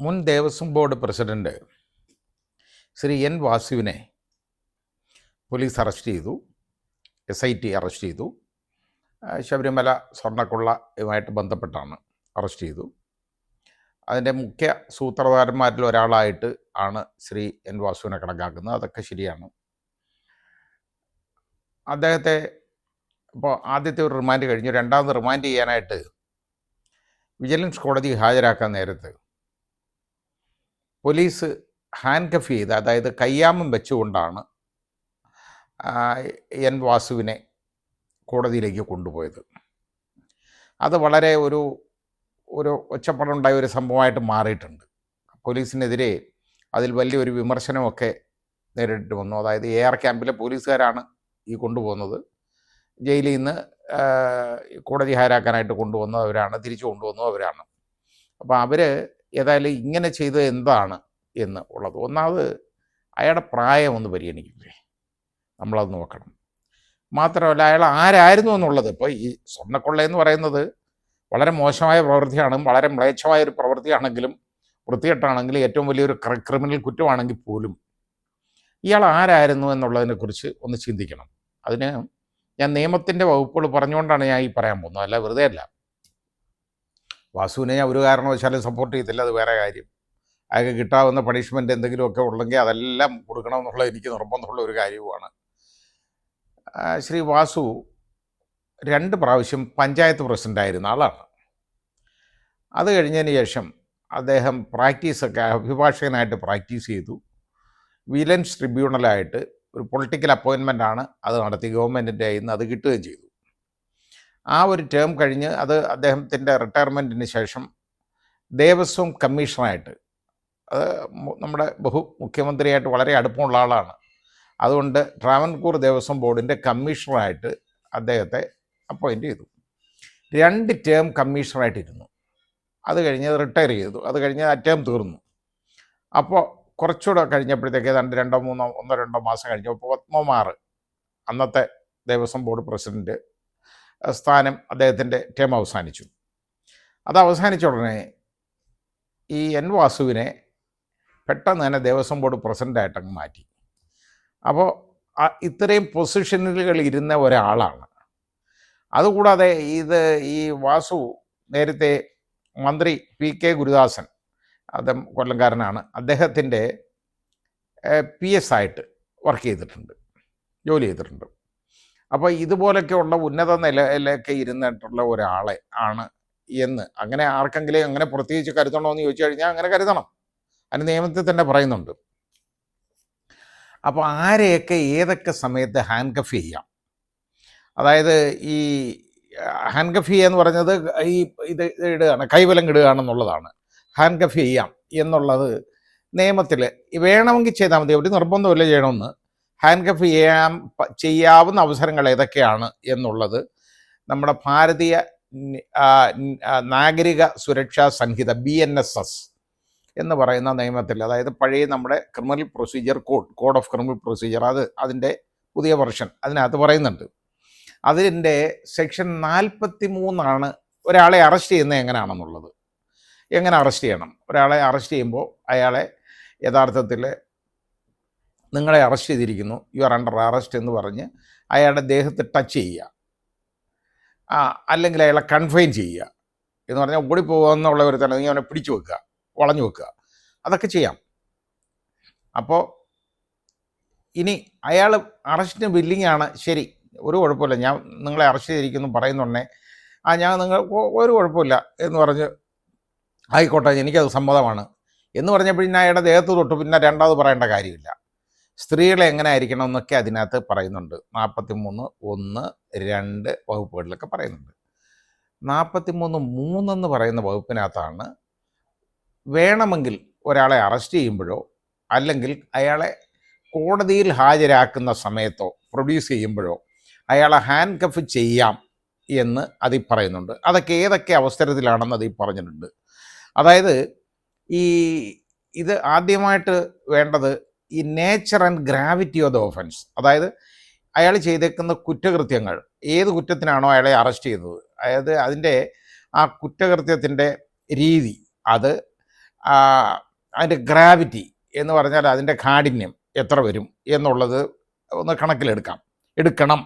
മുൻ Devaswom board president Shri N വാസുവിനെ police arrest ചെയ്തു. SIT അറസ്റ്റ് ചെയ്തു. ശബരിമല സ്വർണ്ണക്കൊള്ളയുമായിട്ട് ബന്ധപ്പെട്ടാണ് അറസ്റ്റ് ചെയ്തു. അതിൻ്റെ മുഖ്യ സൂത്രധാരന്മാരിൽ ഒരാളായിട്ട് ആണ് ശ്രീ എൻ വാസുവിനെ കണക്കാക്കുന്നത്. അതൊക്കെ ശരിയാണ്. അദ്ദേഹത്തെ ഇപ്പോൾ ആദ്യത്തെ ഒരു റിമാൻഡ് കഴിഞ്ഞു. രണ്ടാമത് റിമാൻഡ് ചെയ്യാനായിട്ട് വിജിലൻസ് കോടതി ഹാജരാക്കാൻ നേരത്ത് പോലീസ് ഹാൻഡ് കഫ് ചെയ്ത്, അതായത് കയ്യാമം വെച്ചുകൊണ്ടാണ് എൻ വാസുവിനെ കോടതിയിലേക്ക് കൊണ്ടുപോയത്. അത് വളരെ ഒരു ഒച്ചപ്പാടുണ്ടായ ഒരു സംഭവമായിട്ട് മാറിയിട്ടുണ്ട്. പോലീസിനെതിരെ അതിൽ വലിയൊരു വിമർശനമൊക്കെ നേരിട്ട് വന്നു. അതായത് AR ക്യാമ്പിലെ പോലീസുകാരാണ് ഈ കൊണ്ടുപോകുന്നത്. ജയിലിൽ നിന്ന് കോടതി ഹാജരാക്കാനായിട്ട് കൊണ്ടുവന്നവരാണ്, തിരിച്ചു കൊണ്ടുവന്നവരാണ്. അപ്പോൾ അവർ ഏതായാലും ഇങ്ങനെ ചെയ്തത് എന്താണ് എന്ന് ഉള്ളത്. ഒന്നാമത് അയാളുടെ പ്രായം ഒന്ന് പരിഗണിക്കില്ലേ, നമ്മളത് നോക്കണം. മാത്രമല്ല അയാൾ ആരായിരുന്നു എന്നുള്ളത്. ഇപ്പോൾ ഈ സ്വർണ്ണക്കൊള്ളയെന്ന് പറയുന്നത് വളരെ മോശമായ പ്രവൃത്തിയാണ്, വളരെ മ്ലേച്ഛമായ ഒരു പ്രവൃത്തിയാണെങ്കിലും, വൃത്തികെട്ടാണെങ്കിലും, ഏറ്റവും വലിയൊരു ക്രിമിനൽ കുറ്റമാണെങ്കിൽ പോലും ഇയാൾ ആരായിരുന്നു എന്നുള്ളതിനെക്കുറിച്ച് ഒന്ന് ചിന്തിക്കണം. അതിന് ഞാൻ നിയമത്തിൻ്റെ വകുപ്പുകൾ പറഞ്ഞുകൊണ്ടാണ് ഞാൻ ഈ പറയാൻ പോകുന്നത്, അല്ല വെറുതെ അല്ല. വാസുവിനെ ഞാൻ ഒരു കാരണവശാലും സപ്പോർട്ട് ചെയ്തില്ല, അത് വേറെ കാര്യം. അയാൾക്ക് കിട്ടാവുന്ന പണിഷ്മെൻറ്റ് എന്തെങ്കിലുമൊക്കെ ഉള്ളെങ്കിൽ അതെല്ലാം കൊടുക്കണമെന്നുള്ള എനിക്ക് നിർബന്ധമുള്ള ഒരു കാര്യവുമാണ്. ശ്രീ വാസു 2 പ്രാവശ്യം പഞ്ചായത്ത് പ്രസിഡൻ്റായിരുന്ന ആളാണ്. അത് കഴിഞ്ഞതിന് ശേഷം അദ്ദേഹം പ്രാക്ടീസൊക്കെ അഭിഭാഷകനായിട്ട് പ്രാക്ടീസ് ചെയ്തു. വിജിലൻസ് ട്രിബ്യൂണലായിട്ട് ഒരു പൊളിറ്റിക്കൽ അപ്പോയിൻമെൻ്റാണ് അത് നടത്തി, ഗവൺമെൻറ്റിൻ്റെ കയ്യിൽ നിന്ന് അത് കിട്ടുകയും ചെയ്തു. ആ ഒരു ടേം കഴിഞ്ഞ് അത് അദ്ദേഹത്തിൻ്റെ റിട്ടയർമെൻറ്റിന് ശേഷം ദേവസ്വം കമ്മീഷണറായിട്ട്, അത് നമ്മുടെ മുഖ്യമന്ത്രിയായിട്ട് വളരെ അടുപ്പമുള്ള ആളാണ്. അതുകൊണ്ട് ട്രാവൻകൂർ ദേവസ്വം ബോർഡിൻ്റെ കമ്മീഷണറായിട്ട് അദ്ദേഹത്തെ അപ്പോയിൻ്റ് ചെയ്തു. 2 ടേം കമ്മീഷണറായിട്ടിരുന്നു. അത് കഴിഞ്ഞ് റിട്ടയർ ചെയ്തു. അത് കഴിഞ്ഞ് ആ ടേം തീർന്നു. അപ്പോൾ കുറച്ചുകൂടെ കഴിഞ്ഞപ്പോഴത്തേക്ക് ഏതാണ്ട് 1-2 മാസം കഴിഞ്ഞപ്പോൾ പത്മകുമാർ, അന്നത്തെ ദേവസ്വം ബോർഡ് പ്രസിഡൻറ്റ് സ്ഥാനം, അദ്ദേഹത്തിൻ്റെ ടേം അവസാനിച്ചു. അത് അവസാനിച്ച ഉടനെ ഈ എൻ വാസുവിനെ പെട്ടെന്ന് തന്നെ ദേവസ്വം ബോർഡ് പ്രസിഡൻ്റായിട്ടങ്ങ് മാറ്റി. അപ്പോൾ ഇത്രയും പൊസിഷനുകൾ ഇരുന്ന ഒരാളാണ്. അതുകൂടാതെ ഈ വാസു നേരത്തെ മന്ത്രി PK ഗുരുദാസൻ, അദ്ദേഹം കൊല്ലംകാരനാണ്, അദ്ദേഹത്തിൻ്റെ PS ആയിട്ട് വർക്ക് ചെയ്തിട്ടുണ്ട്, ജോലി ചെയ്തിട്ടുണ്ട്. അപ്പോൾ ഇതുപോലൊക്കെയുള്ള ഉന്നത നിലയിലൊക്കെ ഇരുന്നിട്ടുള്ള ഒരാളെ ആണ് എന്ന് അങ്ങനെ ആർക്കെങ്കിലും അങ്ങനെ പ്രത്യേകിച്ച് കരുതണോ എന്ന് ചോദിച്ചു കഴിഞ്ഞാൽ അങ്ങനെ കരുതണം. അതിന് നിയമത്തിൽ തന്നെ പറയുന്നുണ്ട്. അപ്പോൾ ആരെയൊക്കെ ഏതൊക്കെ സമയത്ത് ഹാൻഡ് കഫ് ചെയ്യാം, അതായത് ഈ ഹാൻഡ് കഫ് ചെയ്യുക എന്ന് പറഞ്ഞത് ഈ ഇത് ഇടുകയാണ്, കൈവലം ഇടുകയാണെന്നുള്ളതാണ്. ഹാൻഡ് കഫ് ചെയ്യാം എന്നുള്ളത് നിയമത്തിൽ വേണമെങ്കിൽ ചെയ്താൽ മതി, ഒരു നിർബന്ധമില്ല ചെയ്യണമെന്ന്. ഹാൻഡ് കഫ് ചെയ്യാവുന്ന അവസരങ്ങൾ ഏതൊക്കെയാണ് എന്നുള്ളത് നമ്മുടെ ഭാരതീയ നാഗരിക സുരക്ഷാ സംഹിത BNSS എന്ന് പറയുന്ന നിയമത്തിൽ, അതായത് പഴയ നമ്മുടെ criminal procedure code of criminal procedure, അതിൻ്റെ പുതിയ വെർഷൻ അതിനകത്ത് പറയുന്നുണ്ട്. അതിൻ്റെ സെക്ഷൻ 43 ഒരാളെ അറസ്റ്റ് ചെയ്യുന്നത് എങ്ങനെയാണെന്നുള്ളത്. എങ്ങനെ അറസ്റ്റ് ചെയ്യണം, ഒരാളെ അറസ്റ്റ് ചെയ്യുമ്പോൾ അയാളെ യഥാർത്ഥത്തിൽ നിങ്ങളെ അറസ്റ്റ് ചെയ്തിരിക്കുന്നു, യു ആർ അണ്ടർ അറസ്റ്റ് എന്ന് പറഞ്ഞ് അയാളുടെ ദേഹത്ത് ടച്ച് ചെയ്യുക, അല്ലെങ്കിൽ അയാളെ കൺഫൈൻ ചെയ്യുക എന്ന് പറഞ്ഞാൽ ഓടിപ്പോകുന്നുള്ള ഒരു തന്നെ നീ അവനെ പിടിച്ചു വെക്കുക, വളഞ്ഞു വെക്കുക, അതൊക്കെ ചെയ്യാം. അപ്പോൾ ഇനി അയാൾ അറസ്റ്റിന് വില്ലിങ്ങാണ്, ശരി ഒരു കുഴപ്പമില്ല, ഞാൻ നിങ്ങളെ അറസ്റ്റ് ചെയ്തിരിക്കുന്നു പറയുന്നുണ്ടേ, ഞാൻ നിങ്ങൾ ഒരു കുഴപ്പമില്ല എന്ന് പറഞ്ഞ് ആയിക്കോട്ടെ എനിക്കത് സമ്മതമാണ് എന്ന് പറഞ്ഞപ്പോൾ പിന്നെ അയാളുടെ ദേഹത്ത് തൊട്ട് പിന്നെ രണ്ടാമത് പറയേണ്ട കാര്യമില്ല. സ്ത്രീകളെ എങ്ങനെ ആയിരിക്കണം എന്നൊക്കെ അതിനകത്ത് പറയുന്നുണ്ട്. 43(1)(2) വകുപ്പുകളിലൊക്കെ പറയുന്നുണ്ട്. 43(3) എന്ന് പറയുന്ന വകുപ്പിനകത്താണ് വേണമെങ്കിൽ ഒരാളെ അറസ്റ്റ് ചെയ്യുമ്പോഴോ അല്ലെങ്കിൽ അയാളെ കോടതിയിൽ ഹാജരാക്കുന്ന സമയത്തോ പ്രൊഡ്യൂസ് ചെയ്യുമ്പോഴോ അയാളെ ഹാൻഡ് കഫ് ചെയ്യാം എന്ന് അതിൽ പറയുന്നുണ്ട്. അതൊക്കെ ഏതൊക്കെ അവസരത്തിലാണെന്ന് അതിൽ പറഞ്ഞിട്ടുണ്ട്. അതായത് ഇത് ആദ്യമായിട്ട് വേണ്ടത് ഈ nature and gravity of the offence, അതായത് അയാൾ ചെയ്തേക്കുന്ന കുറ്റകൃത്യങ്ങൾ, ഏത് കുറ്റത്തിനാണോ അയാളെ അറസ്റ്റ് ചെയ്യുന്നത്, അതായത് അതിൻ്റെ ആ കുറ്റകൃത്യത്തിൻ്റെ രീതി, അത് ആ, അതിൻ്റെ ഗ്രാവിറ്റി എന്ന് പറഞ്ഞാൽ അതിൻ്റെ കാഠിന്യം എത്ര വരും എന്നുള്ളത് ഒന്ന് എടുക്കണം.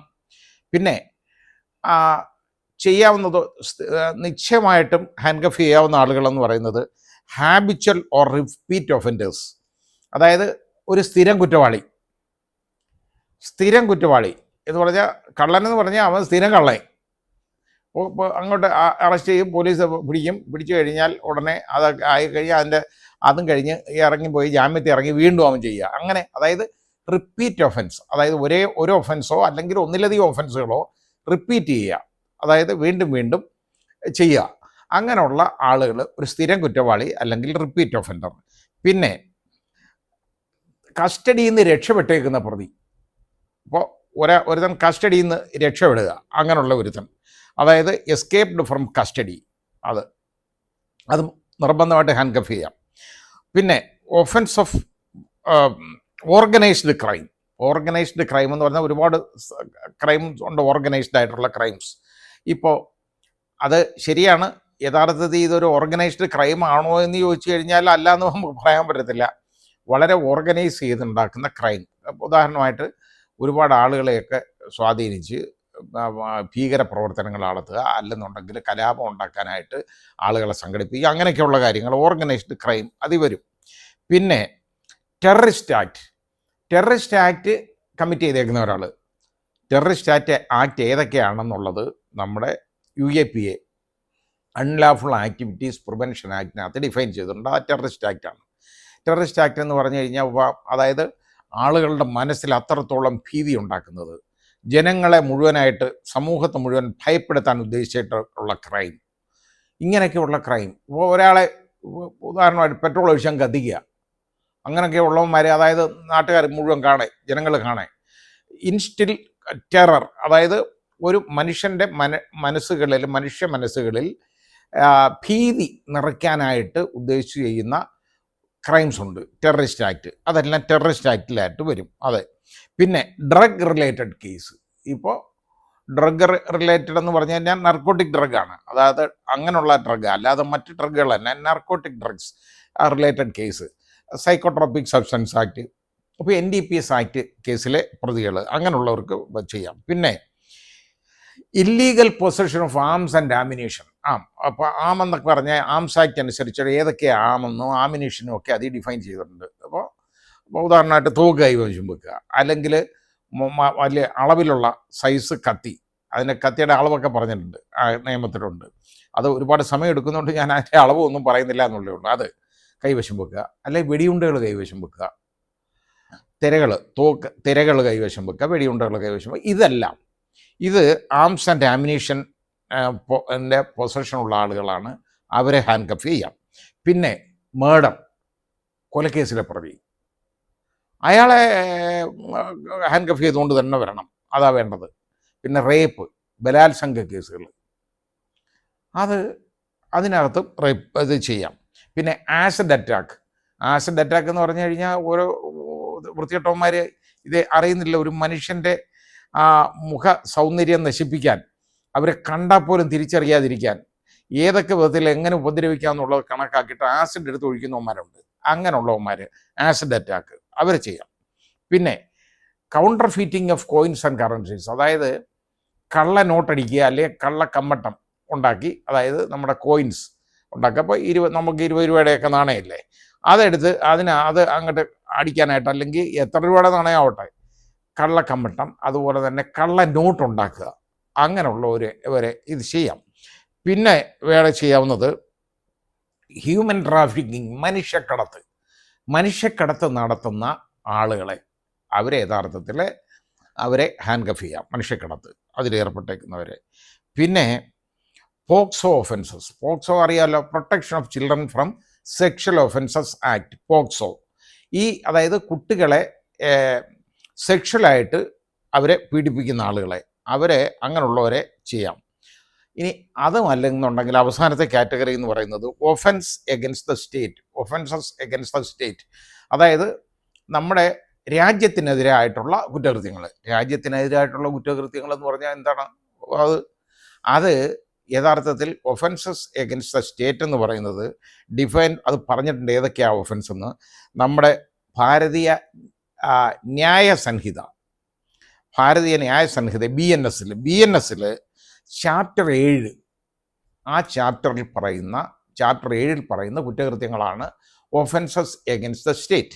പിന്നെ ആ, ചെയ്യാവുന്നത് നിശ്ചയമായിട്ടും ഹാൻഡ് കഫ് ചെയ്യാവുന്ന ആളുകളെന്ന് പറയുന്നത് ഹാബിച്വൽ ഓർ റിപ്പീറ്റ് ഒഫൻഡേഴ്സ്, അതായത് ഒരു സ്ഥിരം കുറ്റവാളി എന്ന് പറഞ്ഞാൽ കള്ളനെന്ന് പറഞ്ഞാൽ അവൻ സ്ഥിരം കള്ളൻ. ഇപ്പോൾ അങ്ങോട്ട് അറസ്റ്റ് ചെയ്യും, പോലീസ് പിടിച്ചു കഴിഞ്ഞാൽ ഉടനെ അത് ആയിക്കഴിഞ്ഞാൽ അതും കഴിഞ്ഞ് ഇറങ്ങിപ്പോയി ജാമ്യത്തിൽ ഇറങ്ങി വീണ്ടും അവൻ ചെയ്യുക. അങ്ങനെ അതായത് റിപ്പീറ്റ് ഒഫൻസ്, അതായത് ഒരു ഒഫൻസോ അല്ലെങ്കിൽ ഒന്നിലധികം ഒഫൻസുകളോ റിപ്പീറ്റ് ചെയ്യുക, അതായത് വീണ്ടും വീണ്ടും ചെയ്യുക. അങ്ങനെയുള്ള ആളുകൾ ഒരു സ്ഥിരം കുറ്റവാളി അല്ലെങ്കിൽ റിപ്പീറ്റ് ഒഫൻഡർ. പിന്നെ കസ്റ്റഡിയിൽ നിന്ന് രക്ഷപ്പെട്ടേക്കുന്ന പ്രതി, ഇപ്പോൾ ഒരുത്തൻ കസ്റ്റഡിയിൽ നിന്ന് രക്ഷപ്പെടുക, അങ്ങനെയുള്ള ഒരുത്തൻ, അതായത് എസ്കേപ്ഡ് ഫ്രം കസ്റ്റഡി, അത് നിർബന്ധമായിട്ട് ഹാൻഡ് കഫ് ചെയ്യാം. പിന്നെ ഒഫൻസ് ഓഫ് ഓർഗനൈസ്ഡ് ക്രൈം എന്ന് പറഞ്ഞാൽ ഒരുപാട് ക്രൈംസ് ഉണ്ട്, ഓർഗനൈസ്ഡ് ആയിട്ടുള്ള ക്രൈംസ്. ഇപ്പോൾ അത് ശരിയാണ്, യഥാർത്ഥത്തിൽ ഇതൊരു ഓർഗനൈസ്ഡ് ക്രൈം ആണോ എന്ന് ചോദിച്ചു കഴിഞ്ഞാൽ അല്ല എന്ന് നമുക്ക് പറയാൻ പറ്റത്തില്ല. വളരെ ഓർഗനൈസ് ചെയ്തുണ്ടാക്കുന്ന ക്രൈം. ഉദാഹരണമായിട്ട് ഒരുപാട് ആളുകളെയൊക്കെ സ്വാധീനിച്ച് ഭീകര പ്രവർത്തനങ്ങൾ നടത്തുക, അല്ലെന്നുണ്ടെങ്കിൽ കലാപം ഉണ്ടാക്കാനായിട്ട് ആളുകളെ സംഘടിപ്പിക്കുക, അങ്ങനെയൊക്കെയുള്ള കാര്യങ്ങൾ ഓർഗനൈസ്ഡ് ക്രൈം അതിൽ വരും. പിന്നെ ടെററിസ്റ്റ് ആക്ട് കമ്മിറ്റ് ചെയ്തേക്കുന്ന ഒരാൾ, ടെററിസ്റ്റ് ആക്ട് ഏതൊക്കെയാണെന്നുള്ളത് നമ്മുടെ UAPA അൺലാഫുൾ ആക്ടിവിറ്റീസ് പ്രിവെൻഷൻ ആക്ടിനകത്ത് ഡിഫൈൻ ചെയ്തിട്ടുണ്ട്. ആ ടെററിസ്റ്റ് ആക്റ്റാണ്. ടെററിസ്റ്റ് ആക്ട് എന്ന് പറഞ്ഞു കഴിഞ്ഞാൽ അതായത് ആളുകളുടെ മനസ്സിൽ അത്രത്തോളം ഭീതി ഉണ്ടാക്കുന്നത്, ജനങ്ങളെ മുഴുവനായിട്ട്, സമൂഹത്തെ മുഴുവൻ ഭയപ്പെടുത്താൻ ഉദ്ദേശിച്ചിട്ടുള്ള ക്രൈം, ഇങ്ങനെയൊക്കെയുള്ള ക്രൈം. ഇപ്പോൾ ഒരാളെ ഉദാഹരണമായിട്ട് പെട്രോൾ ഒഴിച്ചാൽ കത്തിക്കുക, അങ്ങനെയൊക്കെ ഉള്ളവന്മാരെ, അതായത് നാട്ടുകാർ മുഴുവൻ ജനങ്ങൾ ഇൻസ്റ്റിൽ ടെറർ, അതായത് ഒരു മനുഷ്യൻ്റെ മനുഷ്യ മനസ്സുകളിൽ ഭീതി നിറയ്ക്കാനായിട്ട് ഉദ്ദേശിച്ച് ചെയ്യുന്ന ക്രൈംസ് ഉണ്ട് ടെററിസ്റ്റ് ആക്ട്. അതെല്ലാം ടെററിസ്റ്റ് ആക്ടിലായിട്ട് വരും. അതെ. പിന്നെ ഡ്രഗ് റിലേറ്റഡ് കേസ്. ഇപ്പോൾ ഡ്രഗ് റിലേറ്റഡ് എന്ന് പറഞ്ഞു കഴിഞ്ഞാൽ നർക്കോട്ടിക് ഡ്രഗാണ്, അതായത് അങ്ങനെയുള്ള ഡ്രഗ്, അല്ലാതെ മറ്റ് ഡ്രഗുകൾ തന്നെ, narcotic drugs related case, psychotropic substance act, അപ്പോൾ NDPS ആക്ട് കേസിലെ പ്രതികൾ, അങ്ങനെയുള്ളവർക്ക് ചെയ്യാം. പിന്നെ illegal possession of arms and ammunition. അപ്പോൾ എന്നൊക്കെ പറഞ്ഞാൽ ആംസ് ആക്ട് അനുസരിച്ച് ഏതൊക്കെ ആമെന്നും ആമിനേഷനും ഒക്കെ അത് ഡിഫൈൻ ചെയ്തിട്ടുണ്ട്. അപ്പോൾ ഉദാഹരണമായിട്ട് തോക്ക് കൈവശം വെക്കുക, അല്ലെങ്കിൽ വലിയ അളവിലുള്ള സൈസ് കത്തി, അതിൻ്റെ കത്തിയുടെ അളവൊക്കെ പറഞ്ഞിട്ടുണ്ട്, നിയമത്തിലുണ്ട്. അത് ഒരുപാട് സമയം എടുക്കുന്നതുകൊണ്ട് ഞാൻ അതിൻ്റെ അളവൊന്നും പറയുന്നില്ല എന്നുള്ളേ ഉള്ളൂ. അത് കൈവശം വെക്കുക, അല്ലെങ്കിൽ വെടിയുണ്ടകൾ കൈവശം വെക്കുക, തിരകൾ കൈവശം വെക്കുക, വെടിയുണ്ടകൾ കൈവശം വെക്കുക. ഇത് ആംസ് ആൻഡ് ആമിനേഷൻ പൊസഷനുള്ള ആളുകളാണ്, അവരെ ഹാൻഡ് കഫ് ചെയ്യാം. പിന്നെ മേർഡർ, കൊലക്കേസിലെ പ്രതി, അയാളെ ഹാൻഡ് കഫ് ചെയ്തുകൊണ്ട് തന്നെ വരണം, അതാ വേണ്ടത്. പിന്നെ റേപ്പ്, ബലാത്സംഗ കേസുകൾ, അതിനകത്ത് റേപ്പ് ഇത് ചെയ്യാം. പിന്നെ ആസിഡ് അറ്റാക്ക് എന്ന് പറഞ്ഞു കഴിഞ്ഞാൽ ഓരോ വൃത്തികെട്ടവന്മാർ ഇത് അറിയുന്നില്ല, ഒരു മനുഷ്യൻ്റെ മുഖ സൗന്ദര്യം നശിപ്പിക്കാൻ, അവരെ കണ്ടാൽ പോലും തിരിച്ചറിയാതിരിക്കാൻ, ഏതൊക്കെ വിധത്തിൽ എങ്ങനെ ഉപദ്രവിക്കാമെന്നുള്ളത് കണക്കാക്കിയിട്ട് ആസിഡ് എടുത്ത് ഒഴിക്കുന്നവന്മാരുണ്ട്. അങ്ങനെയുള്ളവന്മാർ ആസിഡ് അറ്റാക്ക് അവർ ചെയ്യാം. പിന്നെ counterfeiting of coins and currencies, അതായത് കള്ള നോട്ടടിക്കുക, അല്ലെങ്കിൽ കള്ള കമ്മട്ടം ഉണ്ടാക്കി, അതായത് നമ്മുടെ കോയിൻസ് ഉണ്ടാക്കുക. അപ്പോൾ നമുക്ക് 20 രൂപയുടെയൊക്കെ നാണയമില്ലേ, അതെടുത്ത് അത് അങ്ങോട്ട് അടിക്കാനായിട്ട്, അല്ലെങ്കിൽ എത്ര രൂപയുടെ നാണയമാവട്ടെ, കള്ള കമ്മട്ടം, അതുപോലെ തന്നെ കള്ള നോട്ട് ഉണ്ടാക്കുക, അങ്ങനെയുള്ളവരെ ഇത് ചെയ്യാം. പിന്നെ വേറെ ചെയ്യാവുന്നത് ഹ്യൂമൻ ട്രാഫിക്കിംഗ്, മനുഷ്യക്കടത്ത് നടത്തുന്ന ആളുകളെ, അവരെ ഹാൻഡ് കഫ് ചെയ്യാം, മനുഷ്യക്കടത്ത് അതിലേർപ്പെട്ടേക്കുന്നവരെ. പിന്നെ പോക്സോ അറിയാമല്ലോ, protection of children from sexual offences act, POCSO. അതായത് കുട്ടികളെ സെക്ഷലായിട്ട് അവരെ പീഡിപ്പിക്കുന്ന ആളുകളെ, അങ്ങനെയുള്ളവരെ ചെയ്യാം. ഇനി അതുമല്ലെന്നുണ്ടെങ്കിൽ അവസാനത്തെ കാറ്റഗറി എന്ന് പറയുന്നത് ഒഫൻസസ് എഗൻസ്റ്റ് ദ സ്റ്റേറ്റ്, അതായത് നമ്മുടെ രാജ്യത്തിനെതിരായിട്ടുള്ള കുറ്റകൃത്യങ്ങൾ എന്ന് പറഞ്ഞാൽ എന്താണ്? അത് യഥാർത്ഥത്തിൽ ഒഫൻസസ് എഗൻസ്റ്റ് ദ സ്റ്റേറ്റ് എന്ന് പറയുന്നത് അത് പറഞ്ഞിട്ടുണ്ട് ഏതൊക്കെയാണ് ഒഫൻസ് എന്ന്. നമ്മുടെ ഭാരതീയ ന്യായ സംഹിത BNS ചാപ്റ്റർ 7, ആ ചാപ്റ്റർ 7 പറയുന്ന കുറ്റകൃത്യങ്ങളാണ് ഒഫൻസസ് എഗൻസ്റ്റ് ദ സ്റ്റേറ്റ്.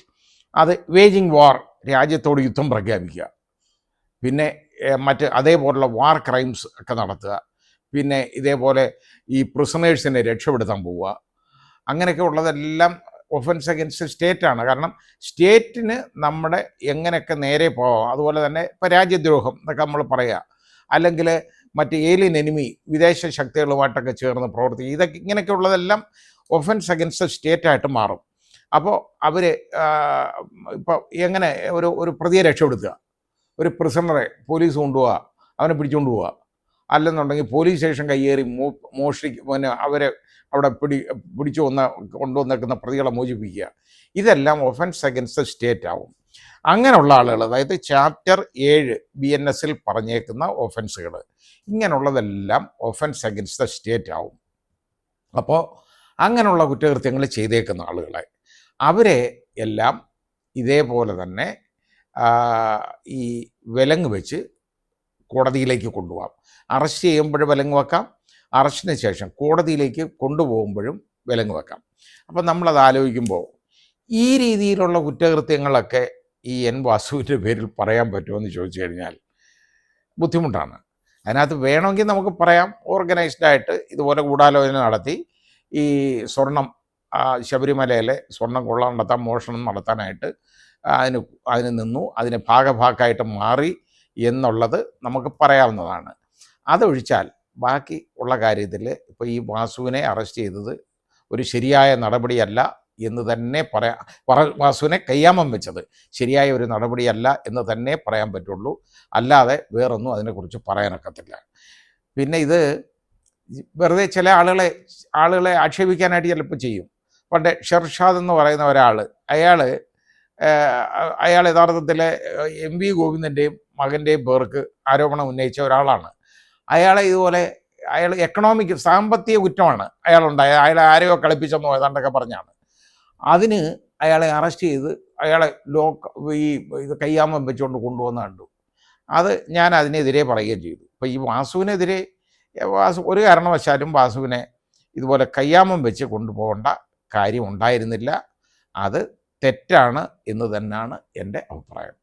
അത് വേജിങ് വാർ, രാജ്യത്തോട് യുദ്ധം പ്രഖ്യാപിക്കുക, പിന്നെ അതേപോലുള്ള വാർ ക്രൈംസ് ഒക്കെ നടത്തുക, പിന്നെ ഇതേപോലെ ഈ പ്രിസണേഴ്സിനെ രക്ഷപ്പെടുത്താൻ പോവുക, അങ്ങനെയൊക്കെ ഉള്ളതെല്ലാം ഒഫൻസ് അഗൻസ്റ്റ് സ്റ്റേറ്റാണ്. കാരണം സ്റ്റേറ്റിന് നമ്മുടെ എങ്ങനെയൊക്കെ നേരെ പോകാം. അതുപോലെ തന്നെ ഇപ്പോൾ രാജ്യദ്രോഹം എന്നൊക്കെ നമ്മൾ പറയുക, അല്ലെങ്കിൽ ഏലിയൻ എനിമി, വിദേശ ശക്തികളുമായിട്ടൊക്കെ ചേർന്ന് പ്രവർത്തിക്കുക, ഇങ്ങനെയൊക്കെ ഉള്ളതെല്ലാം ഒഫൻസ് അഗൻസ്റ്റ് സ്റ്റേറ്റായിട്ട് മാറും. അപ്പോൾ അവർ ഇപ്പോൾ എങ്ങനെ ഒരു പ്രതിയെ രക്ഷപ്പെടുത്തുക, ഒരു പ്രിസണറെ പോലീസ് കൊണ്ടുപോവുക, അവനെ പിടിച്ചുകൊണ്ട് പോവുക, അല്ലെന്നുണ്ടെങ്കിൽ പോലീസ് സ്റ്റേഷൻ കയ്യേറി അവരെ അവിടെ പിടിച്ചു കൊണ്ടുവന്നേക്കുന്ന പ്രതികളെ മോചിപ്പിക്കുക, ഇതെല്ലാം ഒഫൻസ് അഗൻസ്റ്റ് സ്റ്റേറ്റ് ആവും. അങ്ങനെയുള്ള ആളുകൾ, അതായത് ചാപ്റ്റർ 7 BNS പറഞ്ഞേക്കുന്ന ഒഫൻസുകൾ, ഇങ്ങനെയുള്ളതെല്ലാം ഒഫൻസ് അഗൻസ്റ്റ് ദ സ്റ്റേറ്റ് ആവും. അപ്പോൾ അങ്ങനെയുള്ള കുറ്റകൃത്യങ്ങൾ ചെയ്തേക്കുന്ന ആളുകളെ അവരെ എല്ലാം ഇതേപോലെ തന്നെ ഈ വിലങ്ങ് വെച്ച് കോടതിയിലേക്ക് കൊണ്ടുപോകാം. അറസ്റ്റ് ചെയ്യുമ്പോഴും വിലങ്ങ് വെക്കാം, അറസ്റ്റിന് ശേഷം കോടതിയിലേക്ക് കൊണ്ടുപോകുമ്പോഴും വിലങ്ങ് വെക്കാം. അപ്പം നമ്മളത് ആലോചിക്കുമ്പോൾ ഈ രീതിയിലുള്ള കുറ്റകൃത്യങ്ങളൊക്കെ ഈ N. വാസുവിൻ്റെ പേരിൽ പറയാൻ പറ്റുമെന്ന് ചോദിച്ചു കഴിഞ്ഞാൽ ബുദ്ധിമുട്ടാണ്. അതിനകത്ത് വേണമെങ്കിൽ നമുക്ക് പറയാം, ഓർഗനൈസ്ഡായിട്ട് ഇതുപോലെ ഗൂഢാലോചന നടത്തി ഈ സ്വർണം, ശബരിമലയിലെ സ്വർണം കൊള്ള നടത്താൻ, മോഷണം നടത്താനായിട്ട് അതിന് നിന്നു, അതിന് ഭാഗഭാക്കായിട്ട് മാറി എന്നുള്ളത് നമുക്ക് പറയാവുന്നതാണ്. അതൊഴിച്ചാൽ ബാക്കി ഉള്ള കാര്യത്തിൽ ഇപ്പോൾ ഈ വാസുവിനെ അറസ്റ്റ് ചെയ്തത് ഒരു ശരിയായ നടപടിയല്ല എന്ന് തന്നെ വാസുവിനെ കയ്യാമം വെച്ചത് ശരിയായ ഒരു നടപടിയല്ല എന്ന് തന്നെ പറയാൻ പറ്റുള്ളൂ. അല്ലാതെ വേറൊന്നും അതിനെക്കുറിച്ച് പറയാനൊക്കത്തില്ല. പിന്നെ ഇത് വെറുതെ ചില ആളുകളെ ആക്ഷേപിക്കാനായിട്ട് ചിലപ്പോൾ ചെയ്യും. പണ്ട് ഷെർഷാദ് എന്ന് പറയുന്ന ഒരാൾ, അയാൾ യഥാർത്ഥത്തിൽ MV ഗോവിന്ദൻ്റെയും മകൻ്റെയും പേർക്ക് ആരോപണം ഉന്നയിച്ച ഒരാളാണ്. അയാൾ സാമ്പത്തിക കുറ്റമാണ് അയാളുണ്ടായത്. അയാളെ ആരെയോ കളിപ്പിച്ചെന്നോ ഏതാണ്ടൊക്കെ പറഞ്ഞാണ്. അതിന് അയാളെ അറസ്റ്റ് ചെയ്ത് അയാളെ ഇത് കയ്യാമം വെച്ചുകൊണ്ട് കൊണ്ടുവന്ന് കണ്ടു. ഞാൻ അതിനെതിരെ പറയുകയും ചെയ്തു. അപ്പോൾ ഈ വാസുവിനെതിരെ ഒരു കാരണവശാലും വാസുവിനെ ഇതുപോലെ കയ്യാമം വെച്ച് കൊണ്ടുപോകേണ്ട കാര്യം ഉണ്ടായിരുന്നില്ല. അത് തെറ്റാണ് എന്ന് തന്നെയാണ് എൻ്റെ അഭിപ്രായം.